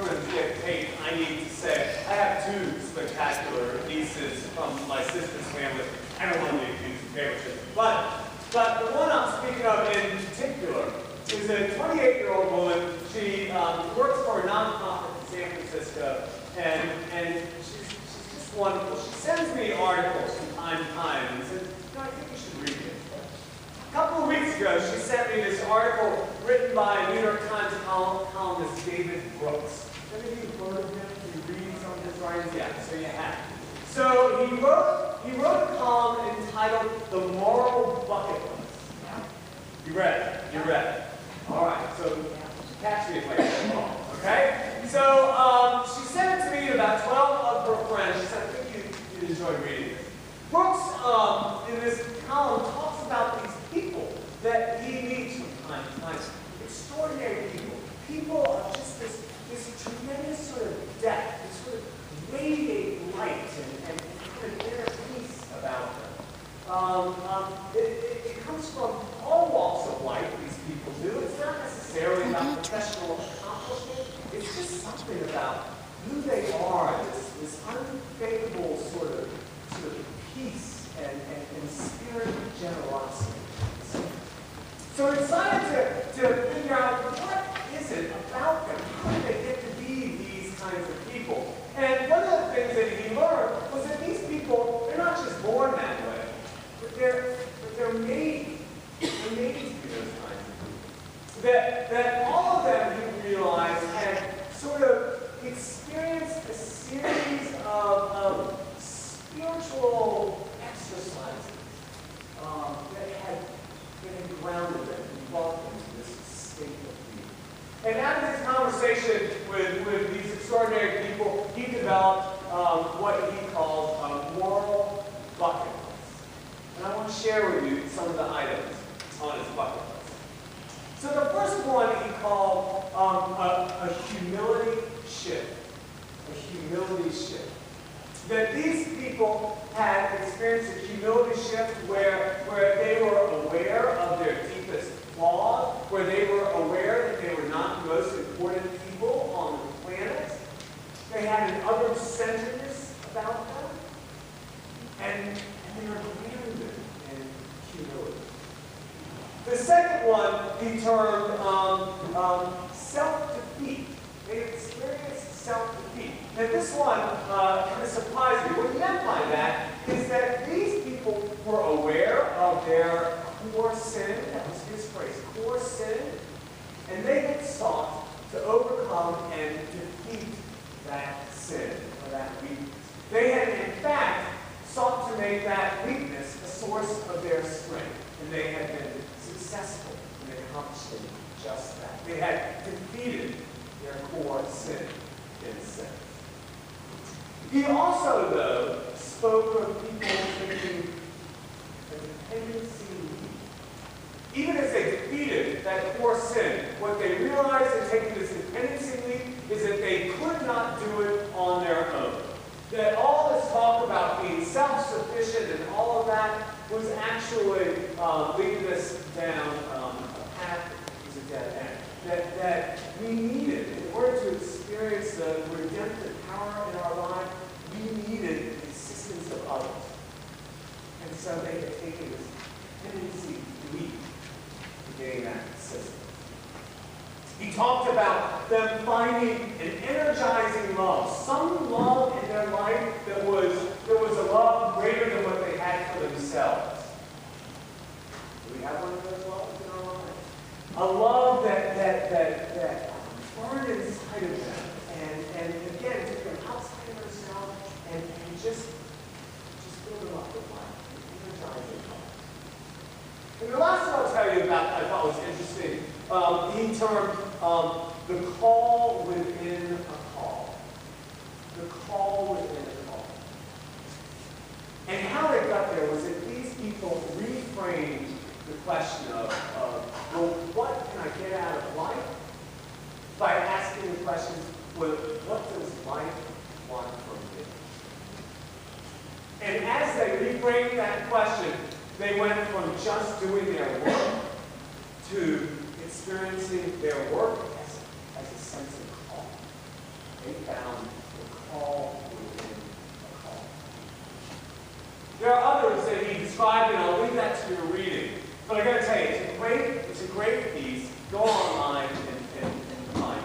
Brooklyn's gift tape, I need to say, I have two spectacular nieces from my sister's family. I don't want to be accused of favoritism, but the one I'm speaking of in particular is a 28-year-old woman. She works for a nonprofit in San Francisco, and she's just wonderful. She sends me articles from time to time and says, I think you should read this. A couple of weeks ago, she sent me this article written by New York Times columnist David Brooks. Have any of you heard of him? You read some of his writings? Yeah, so you have. So he wrote a column entitled The Moral Bucket List. You read it? You read it. All right, so catch me if I get it wrong, okay? So she sent it to me to about 12 of her friends. She said, I think you'd enjoy reading this. Brooks, in this column, talks about these people that he meets from time to time. Extraordinary people. People of just this tremendous sort of depth, this sort of radiating light and kind of inner peace about them. It comes from all walks of life, these people do. It's not necessarily about professional accomplishment. It's just something about who they are, this unfathomable sort of peace and spirit of generosity. So we decided to figure out what is it about them? How did they get to be these kinds of people? And one of the things that he learned was that these people, they're not just born that way, but they're made to be those kinds of people. That all of them, he realized, had sort of experienced a series of spiritual exercises that had grounded them and brought them to this state of being. And after this conversation with these extraordinary people, he developed what he calls a moral bucket list. And I want to share with you some of the items on his bucket list. So the first one he called a humility shift. A humility shift. That these people had experienced a humility shift where they were aware of their deepest flaws, where they were aware that they were not the most important people on the planet. They had an other-centeredness about them, and they were grounded in humility. The second one he termed self-defeat. They experienced self-defeat. Now this one kind of surprised me. What he meant by that is that these people were aware of their core sin, that was his phrase, core sin, and they had sought to overcome and defeat that sin, or that weakness. They had, in fact, sought to make that weakness a source of their strength, and they had been successful in accomplishing just that. They had defeated their core sin, in a sense. He also, though, spoke of people taking a dependency leap. Even as they defeated that core sin, what they realized in taking this dependency leap is that they could not do it on their own. That all this talk about being self-sufficient and all of that was actually leading us down a path that was a dead end. That we needed, in order to experience the redemptive power in our life, we needed the assistance of others. And so they had taken this tendency leap to getting that assistance. He talked about them finding an energizing love, some love in their life that was a love greater than what they had for themselves. Do we have one of those loves in our lives? A love that burned inside of them, and again, took them outside of themselves and just filled them up with life, energizing life. And the last one I'll tell you about, I thought was interesting, he termed the call within a call. The call within a call. And how they got there was that these people reframed the question of well, what can I get out of life? By asking the question, well, what does life want from me? And as they reframed that question, they went from just doing their work to experiencing their work as a sense of call. they found the call within a call. There are others that he described, and I'll leave that to your reading. But I got to tell you, it's a great piece. Go online and find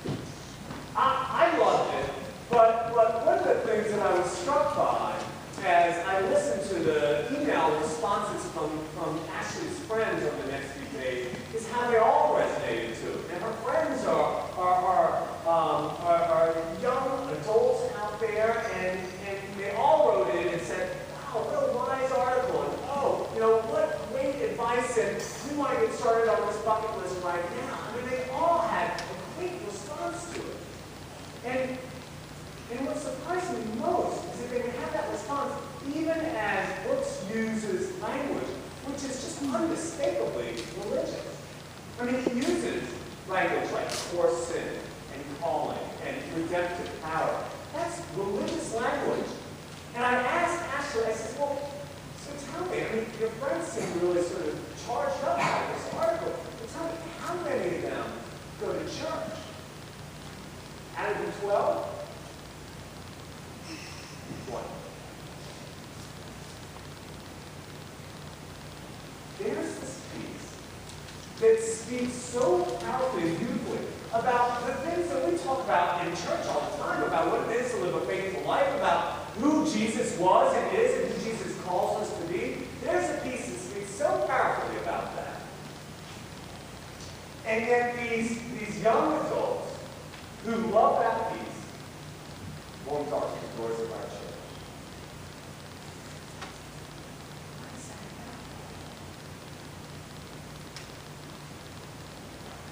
it. I loved it, but one of the things that I was struck by as I listened to the email responses from Ashley's friends over the next few days is how they all resonated to it. And her friends are young adults out there, and they all wrote in and said, wow, what a wise article, and what great advice, and we want to get started on this bucket list right now. I mean, they all had a quick response to it. And what surprised me most is that they would have that response even as Brooks uses language, which is just unmistakably religious. I mean, he uses language like for sin and calling and redemptive power. That's religious language. And I asked Ashley, I said, well, so tell me, I mean, your friends seem really sort of charged up by this article. But tell me, how many of them go to church? Out of the 12? 1. There's this piece that speaks so powerfully and beautifully about the things that we talk about in church all the time, about what it is to live a faithful life, about who Jesus was and is and who Jesus calls us to be. There's a piece that speaks so powerfully about that. And yet these young adults who love that piece won't darken the doors of our church.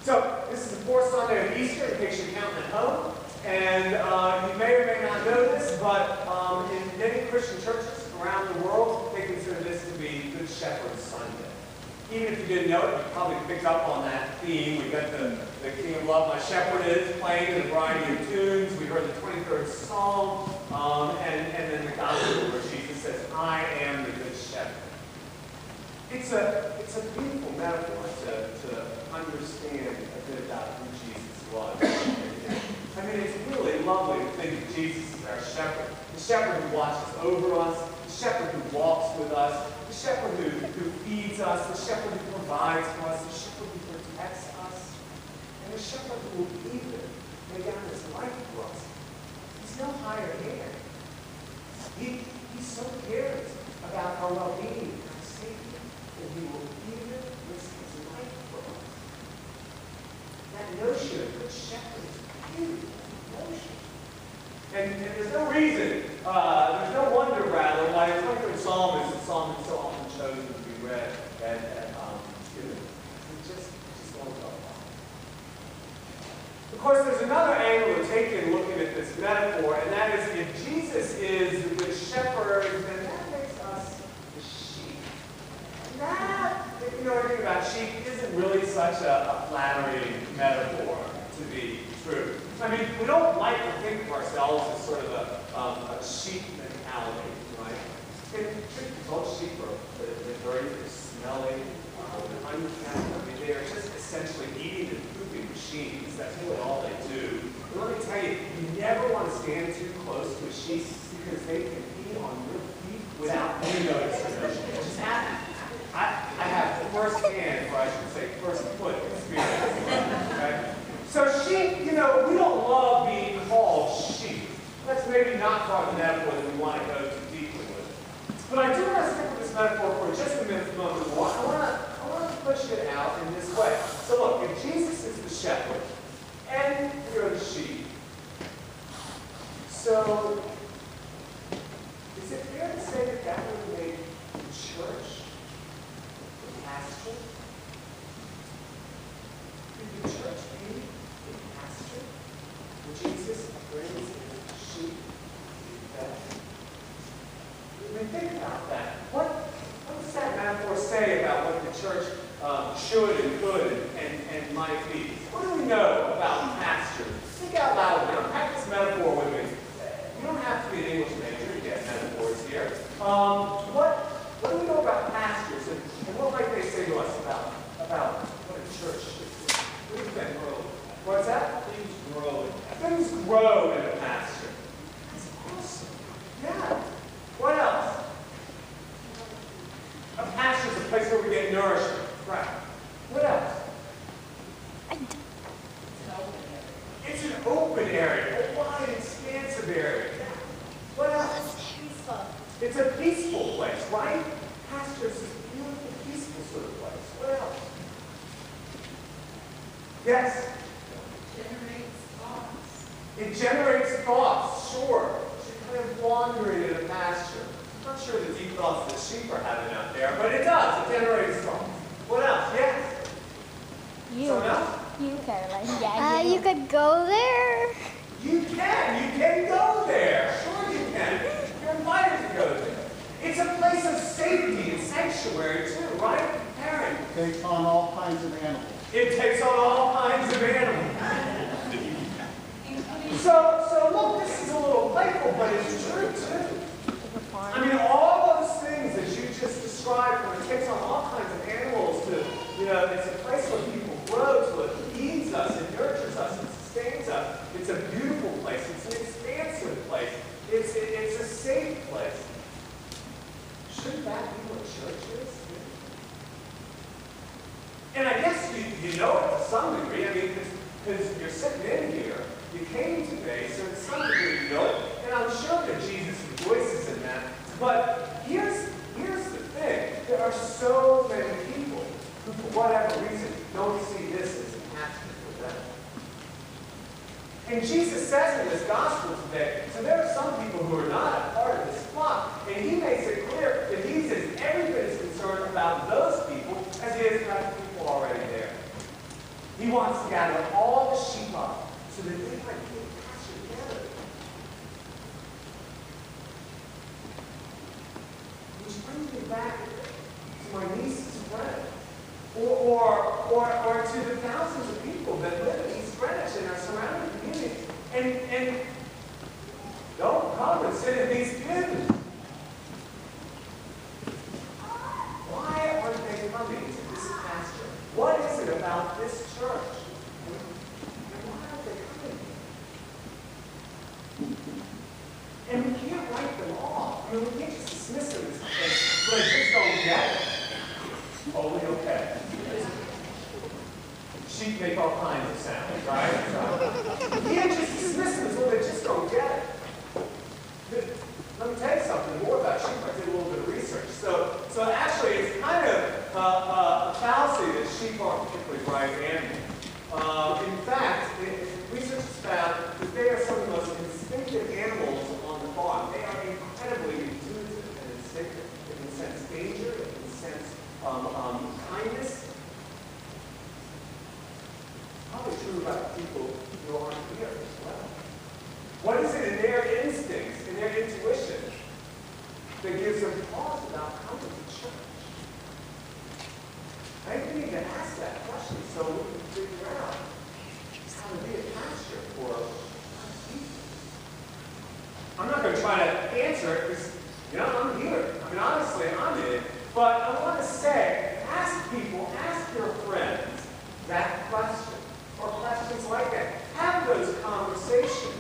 So, this is the fourth Sunday of Easter, in case you're counting at home. And you may or may not know this, but in many Christian churches around the world, they consider this to be Good Shepherd Sunday. Even if you didn't know it, you probably picked up on that theme. We got the King of Love, My Shepherd Is, playing in a variety of tunes. We heard the 23rd Psalm, and then the Gospel where Jesus says, I am the Good Shepherd. It's a beautiful metaphor to understand a bit about who Jesus was. I mean, it's really lovely to think of Jesus as our shepherd. The shepherd who watches over us, the shepherd who walks with us, the shepherd who feeds us, the shepherd who provides for us, the shepherd who protects us, and the shepherd who will even lay down his life for us. He's no higher hand. He so cares about our well-being and our safety that he will even risk his life for us. That notion of good shepherd is a beautiful notion. And there's no reason, there's no wonder, rather, why the 23rd Psalm is a psalm that's so often chosen to be read at students. It just won't go well. Of course, there's another angle to take in looking at this metaphor, and that is if Jesus is the good shepherd, then that makes us the sheep. And that, if you know anything about sheep, isn't really such a flattering metaphor to be true. I mean, we don't like to think of ourselves as sort of a sheep mentality, right? And most sheep are dirty, they're smelly, they're unkept. I mean, they are just essentially eating and pooping machines. That's really all they do. But let me tell you, you never want to stand too close to a sheep because they can pee on your feet without you noticing. It just happens. I have first-hand, or I should say first-foot experience. Okay? So sheep, we don't love being called sheep. That's maybe not part of the metaphor that we want to go too deeply with. But I do want to stick with this metaphor for just a moment more. I want to push it out in this way. So look, if Jesus is the shepherd, and you're the sheep, so is it fair to say that that would make the church the pasture? Could the church be pasture, where Jesus brings his sheep to be fed? I mean, think about that. What does that metaphor say about what the church should and could and might be? What do we know about pasture? Think out loud with me. Unpack this metaphor with me. You don't have to be an English major to get metaphors here. What do we know about pastures, and what might they say to us about what a church should be? What do you think? What's that? Things grow. Things grow in a pasture. That's awesome. Yeah. What else? A pasture is a place where we get nourishment. Right. What else? It's an open area, a wide, expansive area. Yeah. What else? It's a peaceful place, right? Pasture is this beautiful, peaceful sort of place. What else? Yes? It generates thoughts, sure. You're kind of wandering in a pasture. I'm not sure the deep thoughts that sheep are having out there, but it does. It generates thoughts. What else? Yes? Someone else? You, Caroline. Yeah, you could go there. You can go there. Sure you can. You're invited to go there. It's a place of safety and sanctuary too, right? Aaron? It takes on all kinds of animals. It takes on all kinds of animals. So look, this is a little playful, but it's true too. I mean, all those things that you just described, when it takes on all kinds of animals to, it's a place where people grow, to it feeds us, it nurtures us, it sustains us. It's a beautiful place. It's an expansive place. It's a safe place. Shouldn't that be what church is? And I guess you know it to some degree. I mean, because you're sitting in here, you came today, so to some degree you know it. And I'm sure that Jesus rejoices in that. But here's the thing. There are so many people who, for whatever reason, don't see this as a pasture for them. And Jesus says in this gospel today, so there are some people who are not a part of this flock. And he makes it clear that he's every bit as concerned about those people as he is about the people already there. He wants to gather all the sheep up so that they might be a pasture together. Which brings me back to my niece's friend. Or to the thousands of people that live in East Greenwich and our surrounding communities. And don't come and sit in these pews. Why aren't they coming to this pasture? What is it about this church? And why aren't they coming? And we can't write them off. I mean, we can't just dismiss them as things, but I just don't get it. Totally okay. Sheep make all kinds of sounds, right? You can't just dismiss them as well, they just don't get it. Let me tell you something more about sheep. I did a little bit of research. So actually, it's kind of a fallacy that sheep aren't particularly bright animals. In fact, research has found that they are some of the most instinctive animals on the farm. They are incredibly intuitive and instinctive. They can sense danger, they can sense kindness. Probably true about people who aren't here as well. What is it in their instincts, in their intuition, that gives them pause about coming to church? I think we need to ask that question so we can figure out how to be a pastor for God's people. I'm not going to try to answer it because, I'm here. I mean, honestly, I'm in it. But I want to say, ask people, ask your friends that question, or questions like that. Have those conversations.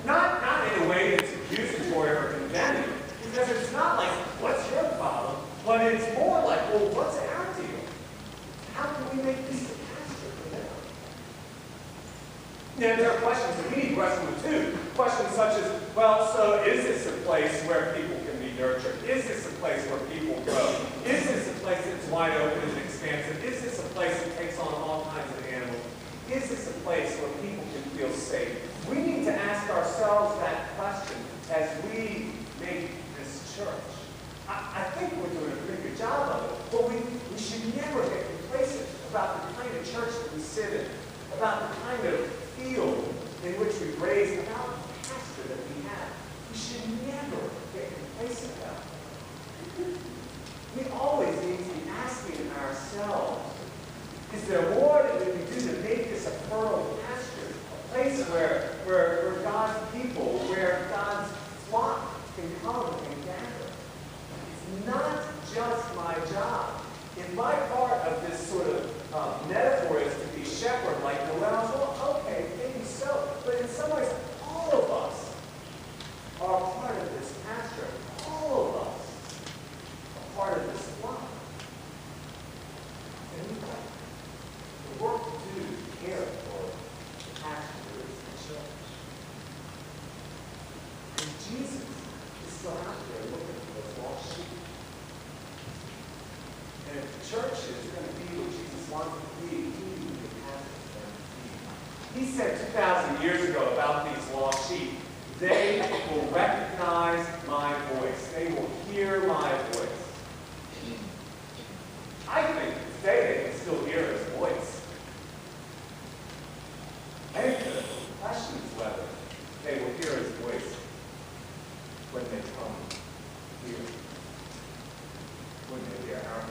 Not in a way that's accusatory or condemning, because it's not like, what's your problem? But it's more like, well, what's our deal? How can we make this a pasture for them? Now, there are questions that we need to wrestle with too. Questions such as, well, so is this a place where people can be nurtured? Is this a place where people grow? Is this a place that's wide open and expansive? Is this a place that takes on all kinds of animals? Is this a place where people can feel safe? We need to ask ourselves that question as we make this church. I think we're doing a pretty good job of it, but we should never get complacent about the kind of church that we sit in, about the kind of field in which we raise, about the pastor that we have. We should never get complacent about it. We always need to be asking ourselves, is there more that we can do to make this a fertile pasture, a place where God's people, where God's flock can come and gather? It's not just my job. If my part of this sort of metaphor is to be shepherd like Noel, well, okay, maybe so. But in some ways, Jesus is still out there looking for those lost sheep. And if the church is going to be what Jesus wants it to be, he has them to be. He said 2,000 years ago about these lost sheep, they will recognize my voice. They will hear my voice. I think today they can still hear his voice. I think the question is whether they will hear his voice when they come here. When they hear our